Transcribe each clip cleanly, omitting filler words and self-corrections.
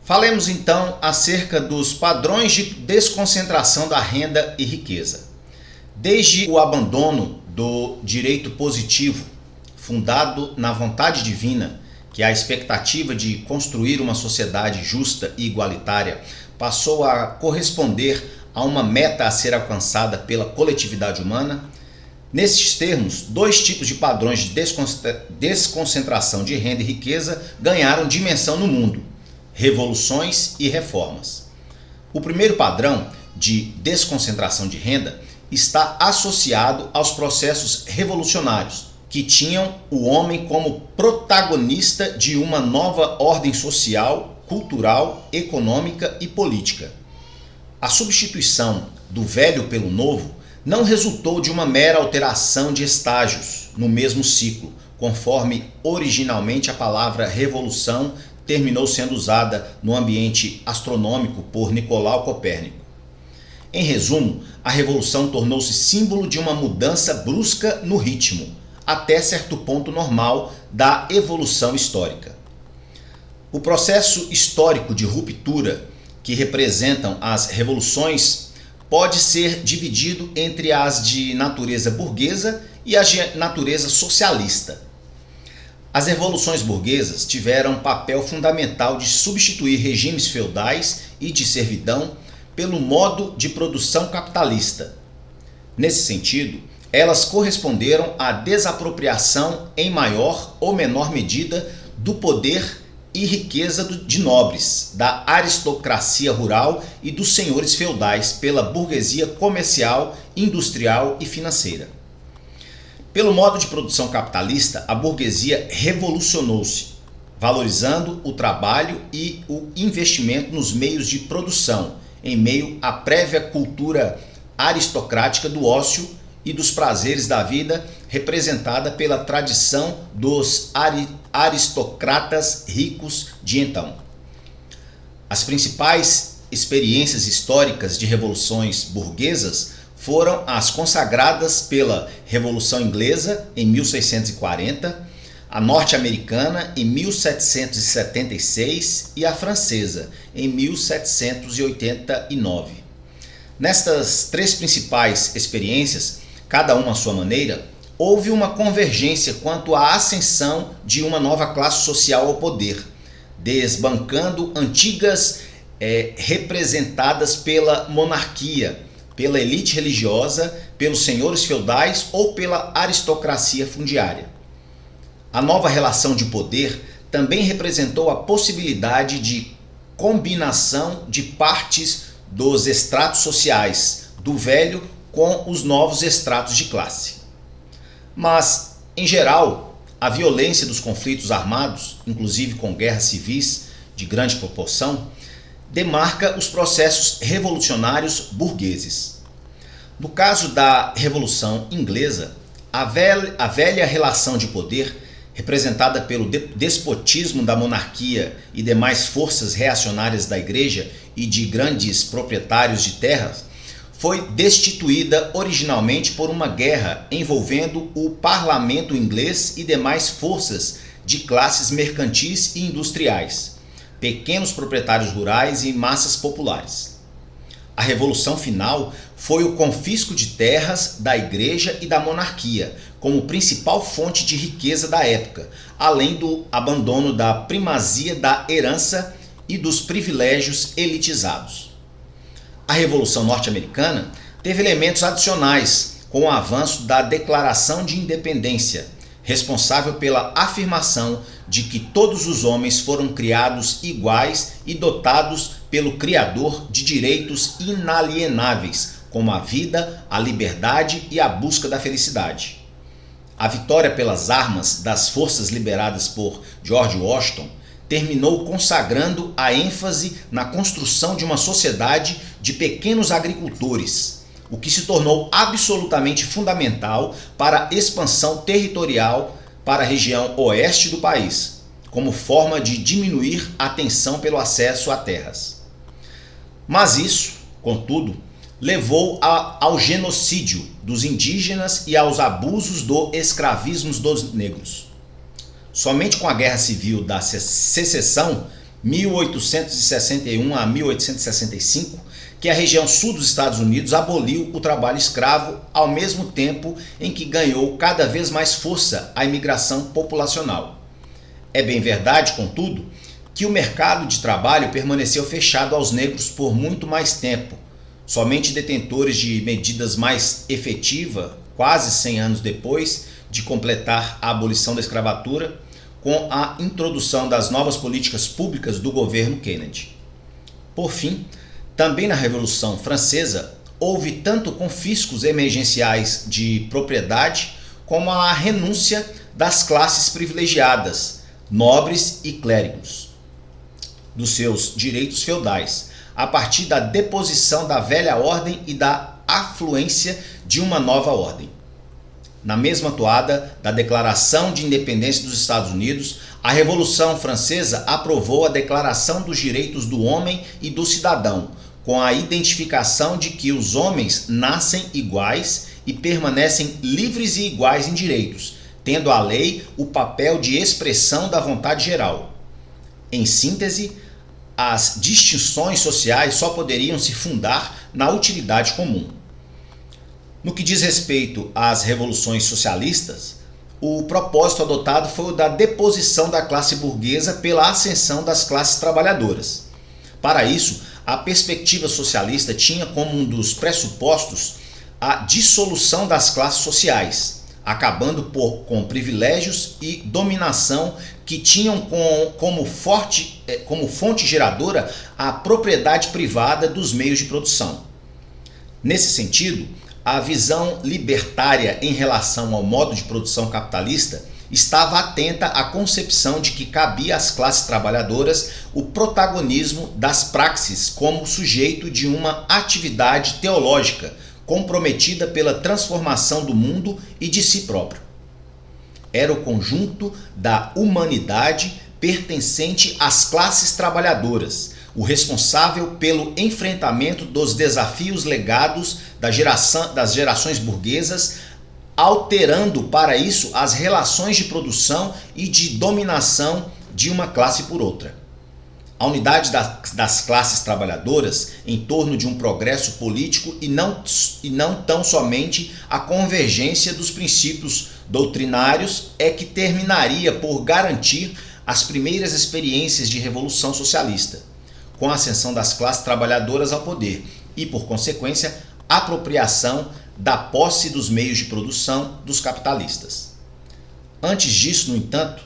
Falemos então acerca dos padrões de desconcentração da renda e riqueza. Desde o abandono do direito positivo, fundado na vontade divina, que é a expectativa de construir uma sociedade justa e igualitária, passou a corresponder a uma meta a ser alcançada pela coletividade humana. Nesses termos, dois tipos de padrões de desconcentração de renda e riqueza ganharam dimensão no mundo: revoluções e reformas. O primeiro padrão de desconcentração de renda está associado aos processos revolucionários, que tinham o homem como protagonista de uma nova ordem social, cultural, econômica e política. A substituição do velho pelo novo não resultou de uma mera alteração de estágios no mesmo ciclo, conforme originalmente a palavra revolução terminou sendo usada no ambiente astronômico por Nicolau Copérnico. Em resumo, a revolução tornou-se símbolo de uma mudança brusca no ritmo, até certo ponto normal, da evolução histórica. O processo histórico de ruptura que representam as revoluções pode ser dividido entre as de natureza burguesa e as de natureza socialista. As revoluções burguesas tiveram papel fundamental de substituir regimes feudais e de servidão pelo modo de produção capitalista. Nesse sentido, elas corresponderam à desapropriação em maior ou menor medida do poder e riqueza de nobres, da aristocracia rural e dos senhores feudais pela burguesia comercial, industrial e financeira. Pelo modo de produção capitalista, a burguesia revolucionou-se, valorizando o trabalho e o investimento nos meios de produção, em meio à prévia cultura aristocrática do ócio e dos prazeres da vida, representada pela tradição dos aristocratas ricos de então. As principais experiências históricas de revoluções burguesas foram as consagradas pela Revolução Inglesa em 1640, a norte-americana em 1776 e a francesa em 1789. Nestas três principais experiências, cada uma à sua maneira, houve uma convergência quanto à ascensão de uma nova classe social ao poder, desbancando antigas representadas pela monarquia, pela elite religiosa, pelos senhores feudais ou pela aristocracia fundiária. A nova relação de poder também representou a possibilidade de combinação de partes dos estratos sociais, do velho com os novos estratos de classe. Mas, em geral, a violência dos conflitos armados, inclusive com guerras civis de grande proporção, demarca os processos revolucionários burgueses. No caso da Revolução Inglesa, a velha relação de poder, representada pelo despotismo da monarquia e demais forças reacionárias da Igreja e de grandes proprietários de terras, foi destituída originalmente por uma guerra envolvendo o parlamento inglês e demais forças de classes mercantis e industriais, pequenos proprietários rurais e massas populares. A revolução final foi o confisco de terras da Igreja e da monarquia como principal fonte de riqueza da época, além do abandono da primazia da herança e dos privilégios elitizados. A Revolução Norte-Americana teve elementos adicionais, com o avanço da Declaração de Independência, responsável pela afirmação de que todos os homens foram criados iguais e dotados pelo Criador de direitos inalienáveis, como a vida, a liberdade e a busca da felicidade. A vitória pelas armas das forças lideradas por George Washington terminou consagrando a ênfase na construção de uma sociedade de pequenos agricultores, o que se tornou absolutamente fundamental para a expansão territorial para a região oeste do país, como forma de diminuir a tensão pelo acesso a terras. Mas isso, contudo, levou ao genocídio dos indígenas e aos abusos do escravismo dos negros. Somente com a Guerra Civil da Secessão, 1861 a 1865, que a região sul dos Estados Unidos aboliu o trabalho escravo ao mesmo tempo em que ganhou cada vez mais força a imigração populacional. É bem verdade, contudo, que o mercado de trabalho permaneceu fechado aos negros por muito mais tempo. Somente detentores de medidas mais efetivas, quase 100 anos depois de completar a abolição da escravatura, com a introdução das novas políticas públicas do governo Kennedy. Por fim, também na Revolução Francesa, houve tanto confiscos emergenciais de propriedade como a renúncia das classes privilegiadas, nobres e clérigos, dos seus direitos feudais, a partir da deposição da velha ordem e da afluência de uma nova ordem. Na mesma toada da Declaração de Independência dos Estados Unidos, a Revolução Francesa aprovou a Declaração dos Direitos do Homem e do Cidadão, com a identificação de que os homens nascem iguais e permanecem livres e iguais em direitos, tendo a lei o papel de expressão da vontade geral. Em síntese, as distinções sociais só poderiam se fundar na utilidade comum. No que diz respeito às revoluções socialistas, o propósito adotado foi o da deposição da classe burguesa pela ascensão das classes trabalhadoras. Para isso, a perspectiva socialista tinha como um dos pressupostos a dissolução das classes sociais, acabando com privilégios e dominação que tinham como fonte geradora a propriedade privada dos meios de produção. Nesse sentido, a visão libertária em relação ao modo de produção capitalista estava atenta à concepção de que cabia às classes trabalhadoras o protagonismo das praxes como sujeito de uma atividade teológica comprometida pela transformação do mundo e de si próprio. Era o conjunto da humanidade pertencente às classes trabalhadoras, o responsável pelo enfrentamento dos desafios legados das gerações burguesas, alterando para isso as relações de produção e de dominação de uma classe por outra. A unidade das classes trabalhadoras em torno de um progresso político e não tão somente a convergência dos princípios doutrinários é que terminaria por garantir as primeiras experiências de revolução socialista, com a ascensão das classes trabalhadoras ao poder e, por consequência, a apropriação da posse dos meios de produção dos capitalistas. Antes disso, no entanto,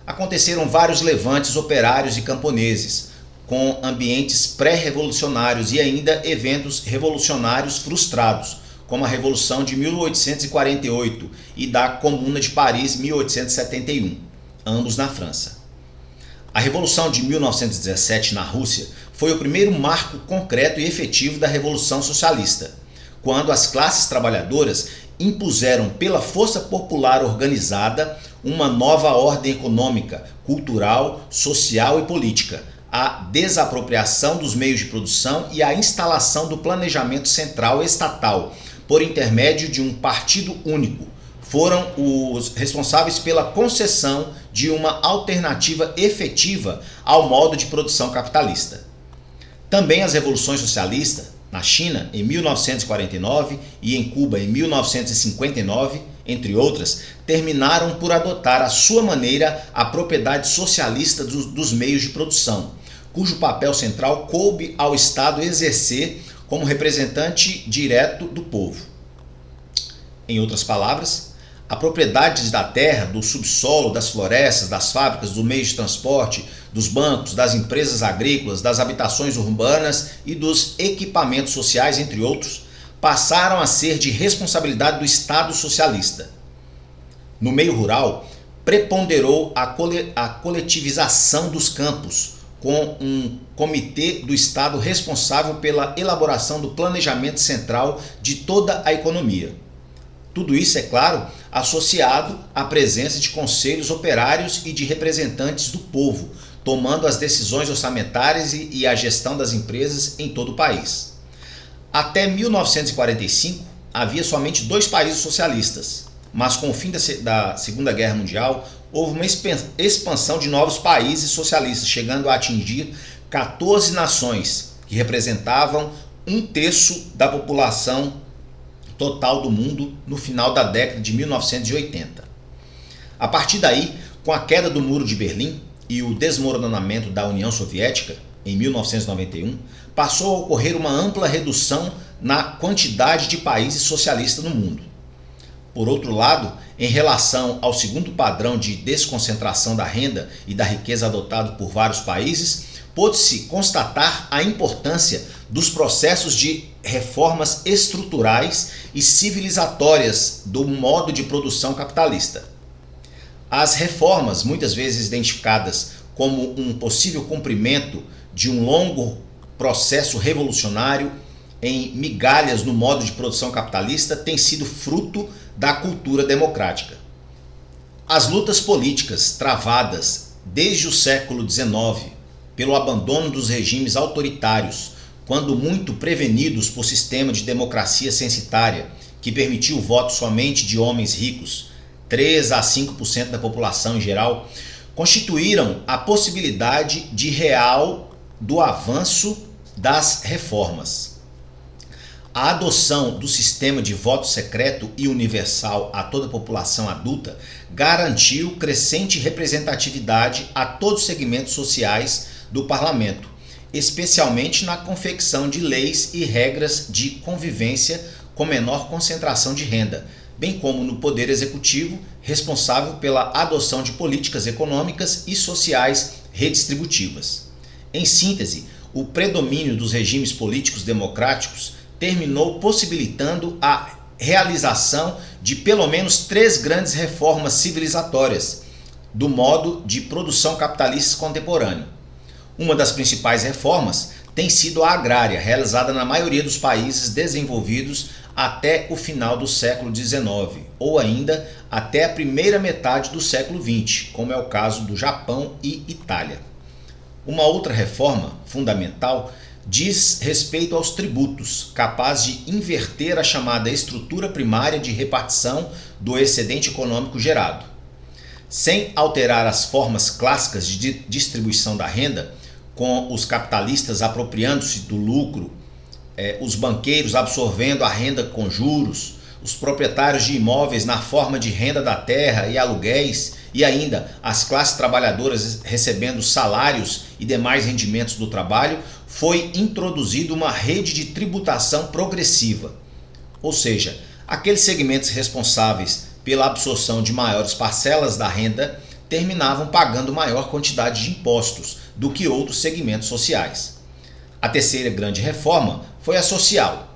aconteceram vários levantes operários e camponeses, com ambientes pré-revolucionários e ainda eventos revolucionários frustrados, como a Revolução de 1848 e da Comuna de Paris 1871, ambos na França. A Revolução de 1917 na Rússia foi o primeiro marco concreto e efetivo da Revolução Socialista, quando as classes trabalhadoras impuseram pela força popular organizada uma nova ordem econômica, cultural, social e política, a desapropriação dos meios de produção e a instalação do planejamento central estatal, por intermédio de um partido único. Foram os responsáveis pela concessão de uma alternativa efetiva ao modo de produção capitalista. Também as revoluções socialistas, na China em 1949 e em Cuba em 1959, entre outras, terminaram por adotar à sua maneira a propriedade socialista dos meios de produção, cujo papel central coube ao Estado exercer como representante direto do povo. Em outras palavras, a propriedade da terra, do subsolo, das florestas, das fábricas, do meio de transporte, dos bancos, das empresas agrícolas, das habitações urbanas e dos equipamentos sociais, entre outros, passaram a ser de responsabilidade do Estado socialista. No meio rural, preponderou a coletivização dos campos, com um comitê do Estado responsável pela elaboração do planejamento central de toda a economia. Tudo isso, é claro, associado à presença de conselhos operários e de representantes do povo, tomando as decisões orçamentárias e a gestão das empresas em todo o país. Até 1945, havia somente 2 países socialistas, mas com o fim da Segunda Guerra Mundial, houve uma expansão de novos países socialistas, chegando a atingir 14 nações, que representavam 1/3 da população total do mundo no final da década de 1980. A partir daí, com a queda do Muro de Berlim e o desmoronamento da União Soviética, em 1991, passou a ocorrer uma ampla redução na quantidade de países socialistas no mundo. Por outro lado, em relação ao segundo padrão de desconcentração da renda e da riqueza adotado por vários países, pôde-se constatar a importância dos processos de reformas estruturais e civilizatórias do modo de produção capitalista. As reformas, muitas vezes identificadas como um possível cumprimento de um longo processo revolucionário em migalhas no modo de produção capitalista, têm sido fruto da cultura democrática. As lutas políticas travadas desde o século XIX pelo abandono dos regimes autoritários, quando muito prevenidos por sistema de democracia censitária, que permitiu o voto somente de homens ricos, 3 a 5% da população em geral, constituíram a possibilidade de real do avanço das reformas. A adoção do sistema de voto secreto e universal a toda a população adulta garantiu crescente representatividade a todos os segmentos sociais do parlamento, especialmente na confecção de leis e regras de convivência com menor concentração de renda, bem como no poder executivo, responsável pela adoção de políticas econômicas e sociais redistributivas. Em síntese, o predomínio dos regimes políticos democráticos terminou possibilitando a realização de pelo menos 3 grandes reformas civilizatórias do modo de produção capitalista contemporâneo. Uma das principais reformas tem sido a agrária, realizada na maioria dos países desenvolvidos até o final do século XIX, ou ainda até a primeira metade do século XX, como é o caso do Japão e Itália. Uma outra reforma fundamental diz respeito aos tributos, capaz de inverter a chamada estrutura primária de repartição do excedente econômico gerado. Sem alterar as formas clássicas de distribuição da renda, com os capitalistas apropriando-se do lucro, os banqueiros absorvendo a renda com juros, os proprietários de imóveis na forma de renda da terra e aluguéis, e ainda as classes trabalhadoras recebendo salários e demais rendimentos do trabalho, foi introduzida uma rede de tributação progressiva. Ou seja, aqueles segmentos responsáveis pela absorção de maiores parcelas da renda terminavam pagando maior quantidade de impostos do que outros segmentos sociais. A terceira grande reforma foi a social.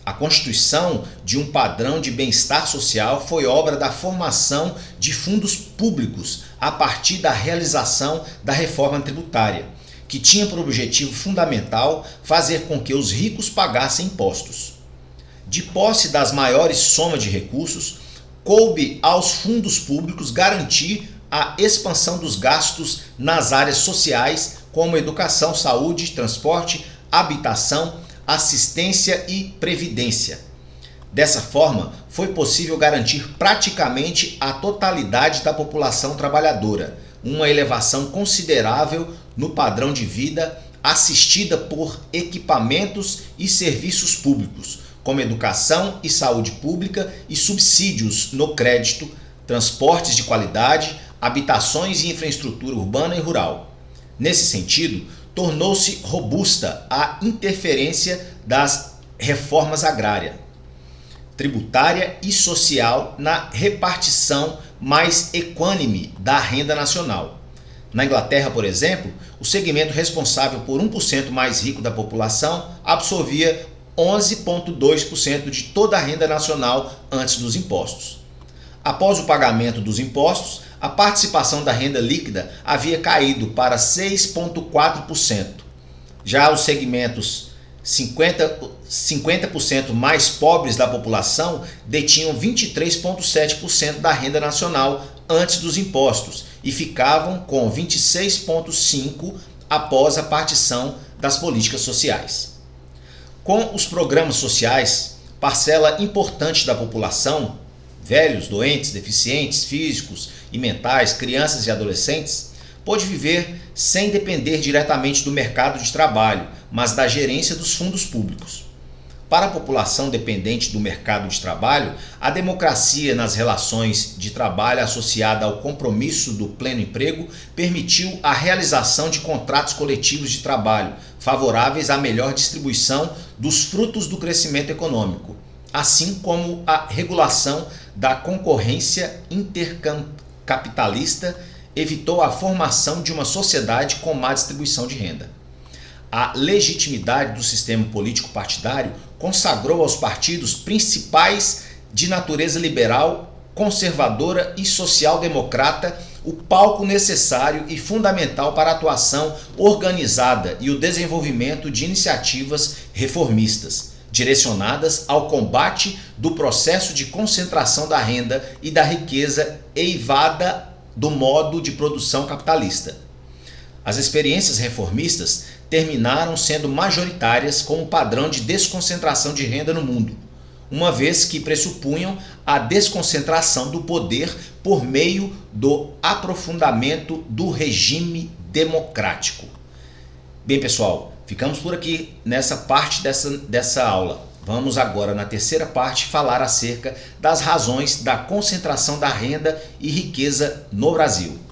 A constituição de um padrão de bem-estar social foi obra da formação de fundos públicos a partir da realização da reforma tributária, que tinha por objetivo fundamental fazer com que os ricos pagassem impostos. De posse das maiores somas de recursos, coube aos fundos públicos garantir a expansão dos gastos nas áreas sociais, como educação, saúde, transporte, habitação, assistência e previdência. Dessa forma, foi possível garantir praticamente a totalidade da população trabalhadora, uma elevação considerável no padrão de vida, assistida por equipamentos e serviços públicos, como educação e saúde pública e subsídios no crédito, transportes de qualidade, habitações e infraestrutura urbana e rural. Nesse sentido, tornou-se robusta a interferência das reformas agrária, tributária e social na repartição mais equânime da renda nacional. Na Inglaterra, por exemplo, o segmento responsável por 1% mais rico da população absorvia 11,2% de toda a renda nacional antes dos impostos. Após o pagamento dos impostos, a participação da renda líquida havia caído para 6,4%. Já os segmentos 50% mais pobres da população detinham 23,7% da renda nacional antes dos impostos e ficavam com 26,5% após a partição das políticas sociais. Com os programas sociais, parcela importante da população, velhos, doentes, deficientes físicos e mentais, crianças e adolescentes, pôde viver sem depender diretamente do mercado de trabalho, mas da gerência dos fundos públicos. Para a população dependente do mercado de trabalho, a democracia nas relações de trabalho associada ao compromisso do pleno emprego permitiu a realização de contratos coletivos de trabalho favoráveis à melhor distribuição dos frutos do crescimento econômico, assim como a regulação da concorrência intercapitalista evitou a formação de uma sociedade com má distribuição de renda. A legitimidade do sistema político partidário consagrou aos partidos principais de natureza liberal, conservadora e social-democrata o palco necessário e fundamental para a atuação organizada e o desenvolvimento de iniciativas reformistas, direcionadas ao combate do processo de concentração da renda e da riqueza eivada do modo de produção capitalista. As experiências reformistas terminaram sendo majoritárias como padrão de desconcentração de renda no mundo, uma vez que pressupunham a desconcentração do poder por meio do aprofundamento do regime democrático. Bem, pessoal, ficamos por aqui nessa parte dessa aula. Vamos agora, na terceira parte, falar acerca das razões da concentração da renda e riqueza no Brasil.